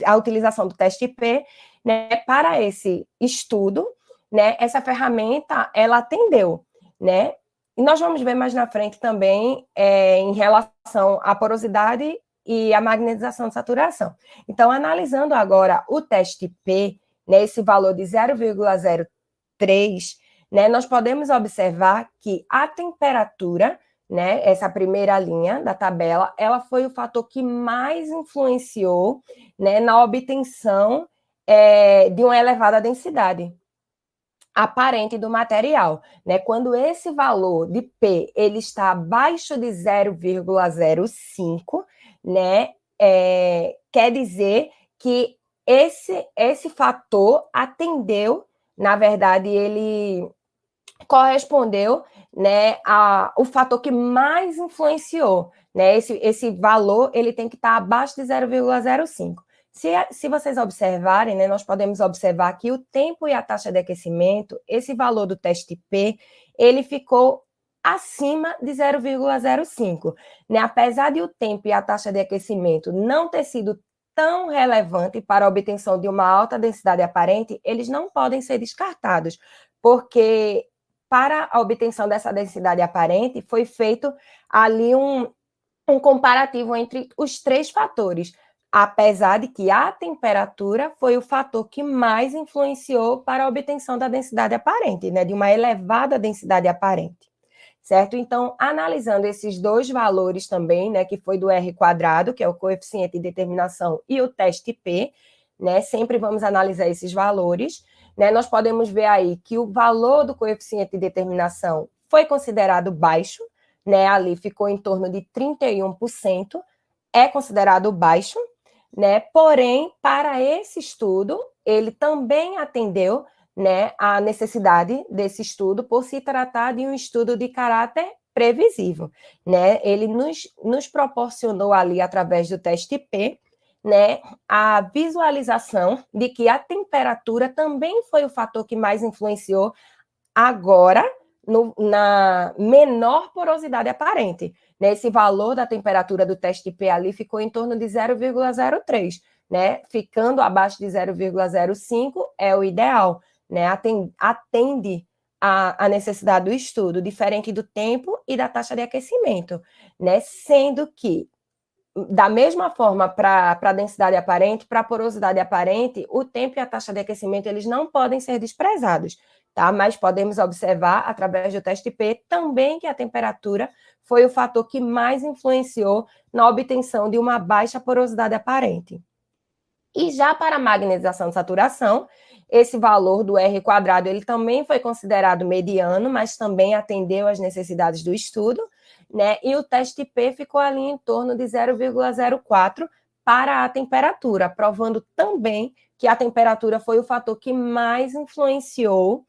a utilização do teste P, né, para esse estudo, né, essa ferramenta, ela atendeu, né? E nós vamos ver mais na frente também em relação à porosidade e à magnetização de saturação. Então, analisando agora o teste P, né, esse valor de 0,03, né, nós podemos observar que a temperatura, né, essa primeira linha da tabela, ela foi o fator que mais influenciou, né, na obtenção de uma elevada densidade aparente do material, né? Quando esse valor de P ele está abaixo de 0,05, né, quer dizer que esse fator atendeu, na verdade, ele correspondeu, né, o fator que mais influenciou, né? Esse valor ele tem que estar abaixo de 0,05. Se vocês observarem, né, nós podemos observar que o tempo e a taxa de aquecimento, esse valor do teste P, ele ficou acima de 0,05. Né? Apesar de o tempo e a taxa de aquecimento não ter sido tão relevante para a obtenção de uma alta densidade aparente, eles não podem ser descartados, porque para a obtenção dessa densidade aparente foi feito ali um comparativo entre os 3 fatores, apesar de que a temperatura foi o fator que mais influenciou para a obtenção da densidade aparente, né, de uma elevada densidade aparente, certo? Então, analisando esses 2 valores também, né, que foi do R², que é o coeficiente de determinação, e o teste P, né, sempre vamos analisar esses valores, né, nós podemos ver aí que o valor do coeficiente de determinação foi considerado baixo, né, ali ficou em torno de 31%, é considerado baixo, né, porém, para esse estudo, ele também atendeu, né, a necessidade desse estudo por se tratar de um estudo de caráter previsível, né, ele nos proporcionou ali, através do teste P, né, a visualização de que a temperatura também foi o fator que mais influenciou agora na menor porosidade aparente. Né? Esse valor da temperatura do teste P ali ficou em torno de 0,03, né? Ficando abaixo de 0,05 é o ideal, né? Atende a necessidade do estudo, diferente do tempo e da taxa de aquecimento, né? Sendo que, da mesma forma, para a densidade aparente, para a porosidade aparente, o tempo e a taxa de aquecimento eles não podem ser desprezados, tá? Mas podemos observar, através do teste P, também que a temperatura foi o fator que mais influenciou na obtenção de uma baixa porosidade aparente. E já para a magnetização de saturação, esse valor do R², ele também foi considerado mediano, mas também atendeu às necessidades do estudo, né? E o teste P ficou ali em torno de 0,04 para a temperatura, provando também que a temperatura foi o fator que mais influenciou,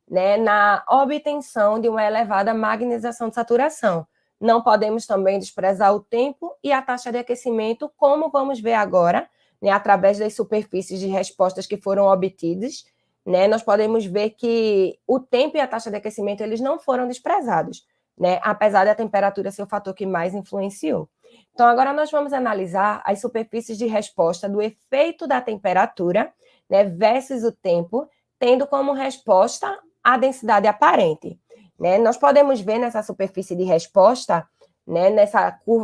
né, na obtenção de uma elevada magnetização de saturação. Não podemos também desprezar o tempo e a taxa de aquecimento, como vamos ver agora, né, através das superfícies de respostas que foram obtidas, né, nós podemos ver que o tempo e a taxa de aquecimento eles não foram desprezados, né, apesar da temperatura ser o fator que mais influenciou. Então, agora nós vamos analisar as superfícies de resposta do efeito da temperatura, né, versus o tempo, tendo como resposta a densidade aparente. Né? Nós podemos ver nessa superfície de resposta, né,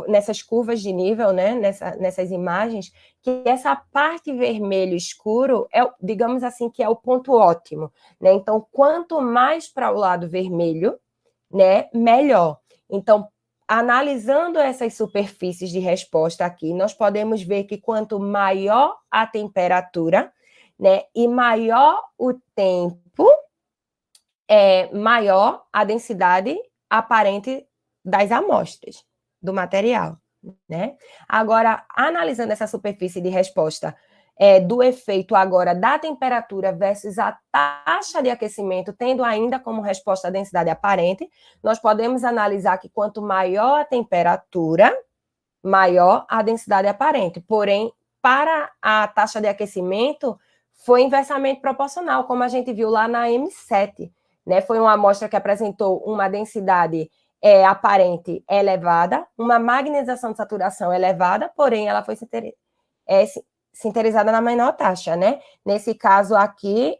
nessas curvas de nível, né, nessas imagens, que essa parte vermelho escuro é, digamos assim, que é o ponto ótimo, né? Então, quanto mais para o lado vermelho, né, melhor. Então, analisando essas superfícies de resposta aqui, nós podemos ver que quanto maior a temperatura, né, e maior o tempo, maior a densidade aparente das amostras do material, né? Agora, analisando essa superfície de resposta do efeito agora da temperatura versus a taxa de aquecimento, tendo ainda como resposta a densidade aparente, nós podemos analisar que quanto maior a temperatura, maior a densidade aparente. Porém, para a taxa de aquecimento, foi inversamente proporcional, como a gente viu lá na M7, né? Foi uma amostra que apresentou uma densidade aparente elevada, uma magnetização de saturação elevada, porém ela foi sinterizada na menor taxa, né? Nesse caso aqui,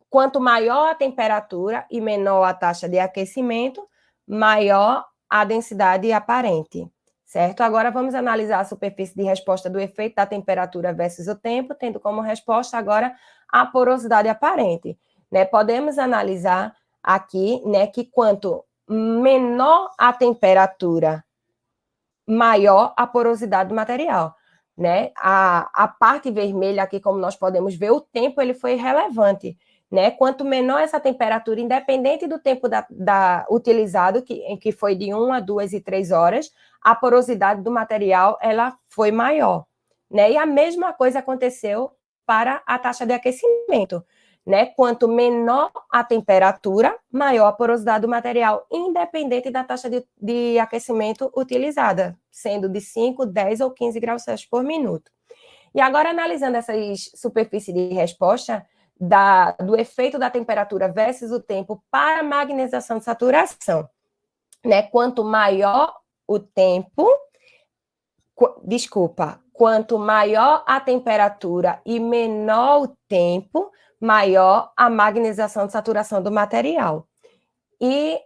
quanto maior a temperatura e menor a taxa de aquecimento, maior a densidade aparente, certo? Agora vamos analisar a superfície de resposta do efeito da temperatura versus o tempo, tendo como resposta agora a porosidade aparente, né? Podemos analisar aqui, né, que quanto menor a temperatura, maior a porosidade do material, né? A parte vermelha aqui, como nós podemos ver, o tempo ele foi relevante, né? Quanto menor essa temperatura, independente do tempo utilizado, que foi de 1 a 2 e 3 horas, a porosidade do material ela foi maior, né? E a mesma coisa aconteceu para a taxa de aquecimento, né? Quanto menor a temperatura, maior a porosidade do material, independente da taxa de aquecimento utilizada, sendo de 5, 10 ou 15 graus Celsius por minuto. E agora, analisando essas superfícies de resposta do efeito da temperatura versus o tempo para a magnetização de saturação, né? Quanto maior o tempo, quanto maior a temperatura e menor o tempo, maior a magnetização de saturação do material. E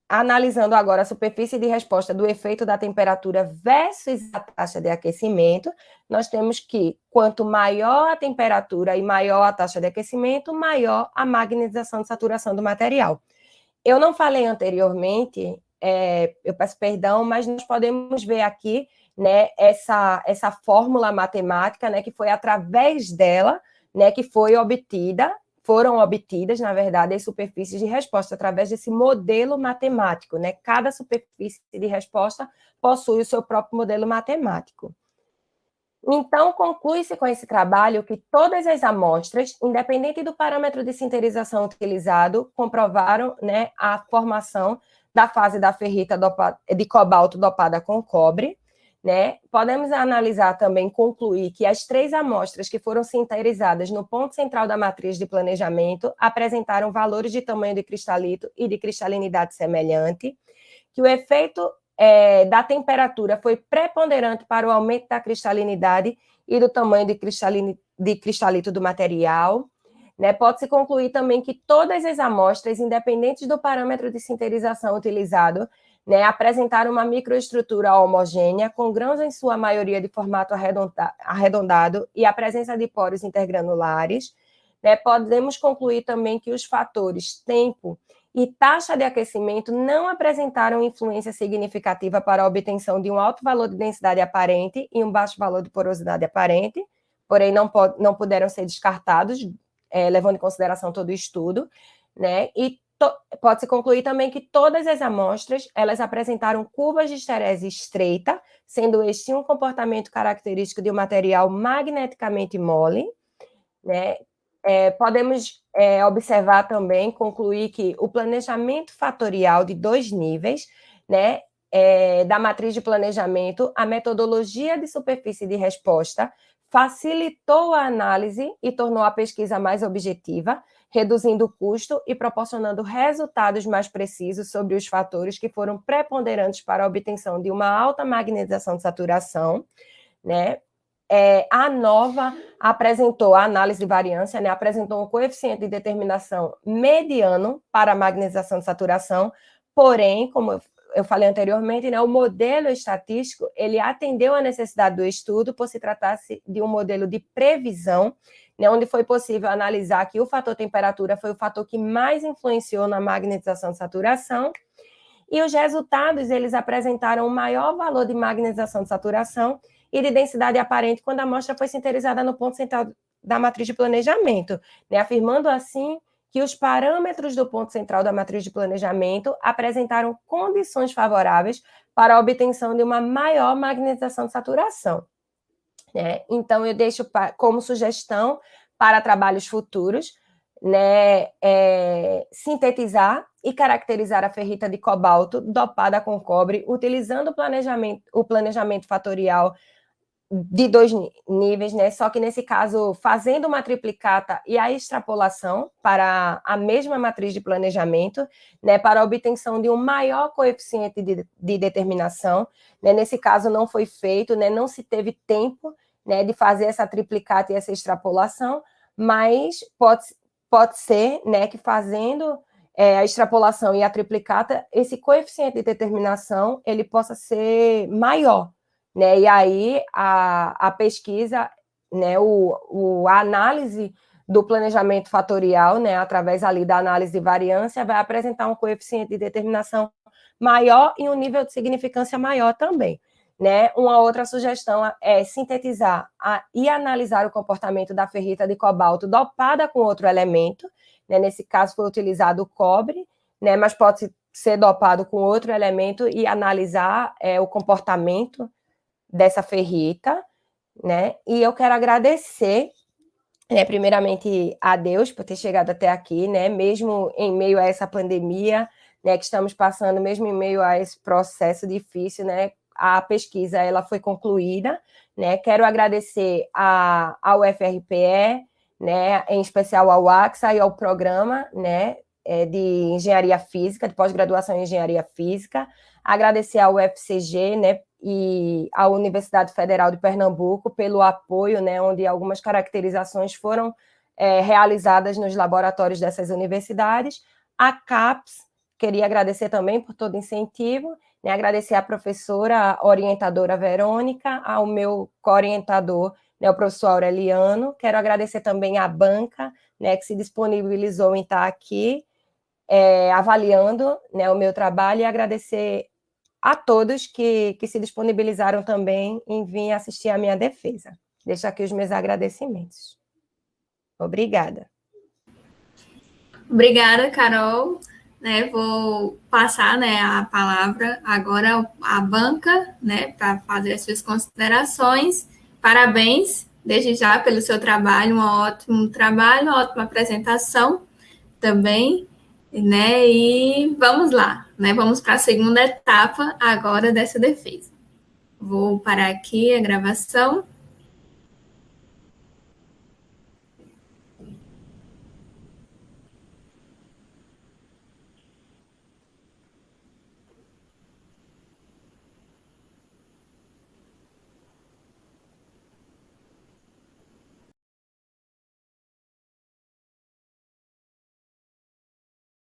analisando agora a superfície de resposta do efeito da temperatura versus a taxa de aquecimento, nós temos que quanto maior a temperatura e maior a taxa de aquecimento, maior a magnetização de saturação do material. Eu não falei anteriormente, eu peço perdão, mas nós podemos ver aqui, né, essa fórmula matemática, né, que foi através dela, né, que foram obtidas, na verdade, as superfícies de resposta através desse modelo matemático, né? Cada superfície de resposta possui o seu próprio modelo matemático. Então, conclui-se com esse trabalho que todas as amostras, independente do parâmetro de sinterização utilizado, comprovaram, né, a formação da fase da ferrita de cobalto dopada com cobre, né? Podemos analisar também, concluir que as 3 amostras que foram sinterizadas no ponto central da matriz de planejamento apresentaram valores de tamanho de cristalito e de cristalinidade semelhante, que o efeito da temperatura foi preponderante para o aumento da cristalinidade e do tamanho de cristalito do material. Né? Pode-se concluir também que todas as amostras, independentes do parâmetro de sinterização utilizado, né, apresentaram uma microestrutura homogênea, com grãos em sua maioria de formato arredondado e a presença de poros intergranulares. Né? Podemos concluir também que os fatores tempo e taxa de aquecimento não apresentaram influência significativa para a obtenção de um alto valor de densidade aparente e um baixo valor de porosidade aparente, porém não puderam ser descartados, levando em consideração todo o estudo, né? E pode-se concluir também que todas as amostras, elas apresentaram curvas de esterese estreita, sendo este um comportamento característico de um material magneticamente mole, né? Podemos observar também, concluir que o planejamento fatorial de 2 níveis, né, da matriz de planejamento, a metodologia de superfície de resposta facilitou a análise e tornou a pesquisa mais objetiva, reduzindo o custo e proporcionando resultados mais precisos sobre os fatores que foram preponderantes para a obtenção de uma alta magnetização de saturação, né? A NOVA apresentou a análise de variância, né, apresentou um coeficiente de determinação mediano para a magnetização de saturação, porém, como eu falei anteriormente, né, o modelo estatístico, ele atendeu à necessidade do estudo por se tratar-se de um modelo de previsão, né, onde foi possível analisar que o fator temperatura foi o fator que mais influenciou na magnetização de saturação, e os resultados, eles apresentaram o maior valor de magnetização de saturação e de densidade aparente quando a amostra foi sinterizada no ponto central da matriz de planejamento, né, afirmando assim que os parâmetros do ponto central da matriz de planejamento apresentaram condições favoráveis para a obtenção de uma maior magnetização de saturação. Né? Então, eu deixo como sugestão para trabalhos futuros, né, sintetizar e caracterizar a ferrita de cobalto dopada com cobre, utilizando o planejamento fatorial de 2 níveis, né? Só que nesse caso, fazendo uma triplicata e a extrapolação para a mesma matriz de planejamento, né? Para a obtenção de um maior coeficiente de determinação, né? Nesse caso não foi feito, né? Não se teve tempo, né, de fazer essa triplicata e essa extrapolação, mas pode ser, né, que fazendo a extrapolação e a triplicata, esse coeficiente de determinação ele possa ser maior, né? E aí a pesquisa, né, a análise do planejamento fatorial, né, através ali da análise de variância, vai apresentar um coeficiente de determinação maior e um nível de significância maior também. Né? Uma outra sugestão é sintetizar e analisar o comportamento da ferrita de cobalto dopada com outro elemento, né? Nesse caso foi utilizado o cobre, né? Mas pode ser dopado com outro elemento e analisar o comportamento dessa ferrita, né? E eu quero agradecer, né, primeiramente a Deus por ter chegado até aqui, né? Mesmo em meio a essa pandemia, né, que estamos passando, mesmo em meio a esse processo difícil, né? A pesquisa ela foi concluída, né? Quero agradecer ao FRPE, né? Em especial ao AXA e ao programa, né, de Engenharia Física, de pós-graduação em Engenharia Física, agradecer ao UFCG, né, e a Universidade Federal de Pernambuco pelo apoio, né, onde algumas caracterizações foram realizadas nos laboratórios dessas universidades. A CAPES, queria agradecer também por todo o incentivo, né, agradecer à professora, a orientadora Verônica, ao meu co-orientador, né, o professor Aureliano. Quero agradecer também à banca, né, que se disponibilizou em estar aqui, avaliando, né, o meu trabalho, e agradecer a todos que se disponibilizaram também em vir assistir à minha defesa. Deixo aqui os meus agradecimentos. Obrigada. Obrigada, Carol. Né, vou passar, né, a palavra agora à banca, né, para fazer as suas considerações. Parabéns, desde já, pelo seu trabalho, um ótimo trabalho, uma ótima apresentação também, né, e vamos lá, né, vamos para a segunda etapa agora dessa defesa. Vou parar aqui a gravação.